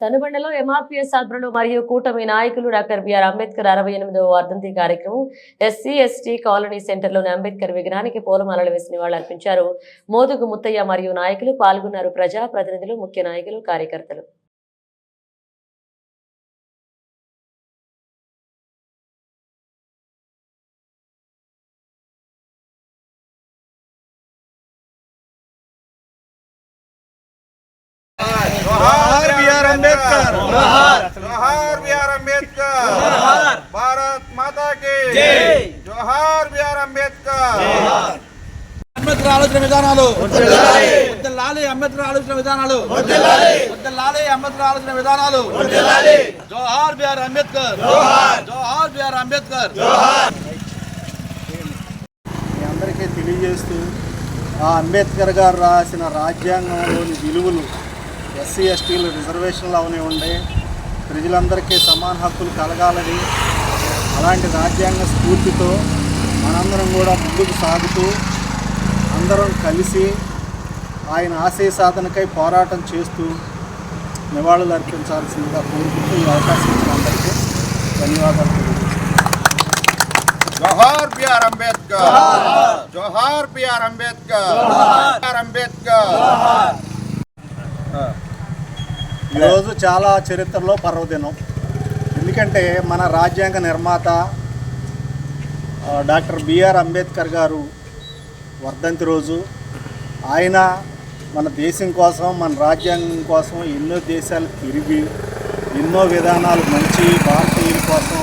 తనుబండలో MRPS ఆధ్వర్యంలో మరియు కూటమి నాయకులు డాక్టర్ బిఆర్ అంబేద్కర్ 68వ వర్ధంతి కార్యక్రమం ఎస్సీ ఎస్టీ కాలనీ సెంటర్లోని అంబేద్కర్ విగ్రహానికి పూలమాలలు వేసి నివాళులర్పించారు. మోదుగు ముత్తయ్య మరియు నాయకులు పాల్గొన్నారు. ప్రజా ప్రతినిధులు, ముఖ్య నాయకులు, కార్యకర్తలు. जोहार बीआर अम्बेडकर, जोहार बीआर अम्बेडकर, भारत माता की जय। जोहार बीआर अम्बेडकर। అంబేద్కర్ ఆలోచన విధానాలు వర్ధిల్లాలి, అంబేద్కర్ ఆలోచన విధానాలు వర్ధిల్లాలి, అంబేద్కర్ ఆలోచన విధానాలు వర్ధిల్లాలి. జోహార్ బిఆర్ అంబేద్కర్, జోహార్ జోహార్ బిఆర్ అంబేద్కర్, జోహార్. మీ అందరికీ తెలియజేస్తూ అంబేద్కర్ గారు రాసిన రాజ్యాంగంలోని విలువలు ఎస్సీ ఎస్టీలు రిజర్వేషన్లు అవనివ్వండి, ప్రజలందరికీ సమాన హక్కులు కలగాలని, అలాంటి రాజ్యాంగ స్ఫూర్తితో మనందరం కూడా ముందుకు సాగుతూ అందరం కలిసి ఆయన ఆశయ సాధనకై పోరాటం చేస్తూ నివాళులు అర్పించాల్సిందిగా కోరుకుంటూ ఈ అవకాశం ఇచ్చిన అందరికీ ధన్యవాదాలు తెలియజేస్తున్నాను. जोहार बीआर अम्बेडकर, जोहार बीआर अम्बेडकर, बीआर अम्बेडकर. ఈరోజు చాలా చరిత్రలో పర్వదినం. ఎందుకంటే మన రాజ్యాంగ నిర్మాత డాక్టర్ బిఆర్ అంబేద్కర్ గారు వర్ధంతి రోజు. ఆయన మన దేశం కోసం, మన రాజ్యాంగం కోసం ఎన్నో దేశాలు తిరిగి ఎన్నో విధానాలు మంచి భారతీయుల కోసం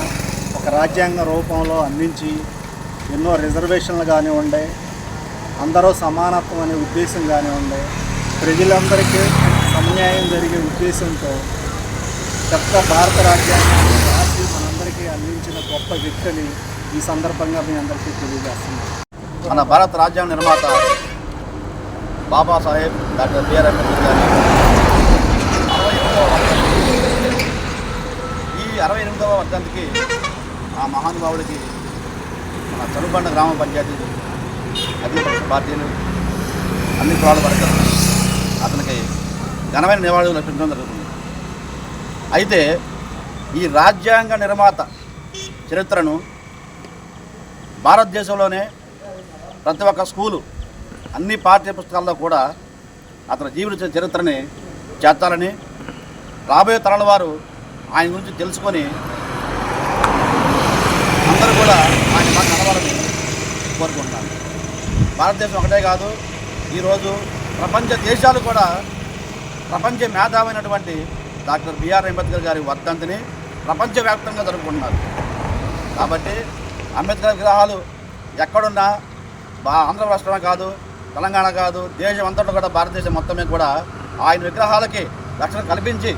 ఒక రాజ్యాంగ రూపంలో అందించి ఎన్నో రిజర్వేషన్లు కానివ్వండి, అందరూ సమానత్వం అనే ఉద్దేశం కానివ్వండి, ప్రజలందరికీ అన్యాయం జరిగే ఉద్దేశంతో కొత్త భారత రాజ్యాంగాన్ని రాసి మనందరికీ అందించిన గొప్ప వ్యక్తిని ఈ సందర్భంగా మీ అందరికీ తెలియజేస్తున్నాను. మన భారత రాజ్యాంగ నిర్మాత బాబాసాహెబ్ డాక్టర్ బిఆర్ అంబేద్కర్ గారి 68వ వర్ధంతికి ఆ మహానుభావుడికి మన తనుబండ గ్రామ పంచాయతీ అధిపక్ష పార్టీలు అన్ని కులాల వర్గాలు అతనికి ఘనమైన నివాళులు అర్పించడం జరుగుతుంది. అయితే ఈ రాజ్యాంగ నిర్మాత చరిత్రను భారతదేశంలోనే ప్రతి ఒక్క స్కూలు, అన్ని పాఠ్య పుస్తకాల్లో కూడా అతని జీవిత చరిత్రని చేర్చాలని, రాబోయే తరాల వారు ఆయన గురించి తెలుసుకొని అందరూ కూడా ఆయన మాట నడవాలని కోరుకుంటున్నాను. భారతదేశం ఒకటే కాదు, ఈరోజు ప్రపంచ దేశాలు కూడా ప్రపంచ మేధావైనటువంటి డాక్టర్ బిఆర్ అంబేద్కర్ గారి వర్ధంతిని ప్రపంచవ్యాప్తంగా జరుపుకుంటున్నారు. కాబట్టి అంబేద్కర్ విగ్రహాలు ఎక్కడున్నా ఆంధ్ర రాష్ట్రమే కాదు, తెలంగాణ కాదు, దేశం అంతటా కూడా, భారతదేశం మొత్తమే కూడా ఆయన విగ్రహాలకి రక్షణ కల్పించి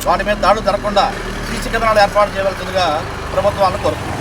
వాటి మీద దాడులు జరగకుండా సీసీ కెమెరాలు ఏర్పాటు చేయవలసిందిగా ప్రభుత్వాలను కోరుతున్నాం.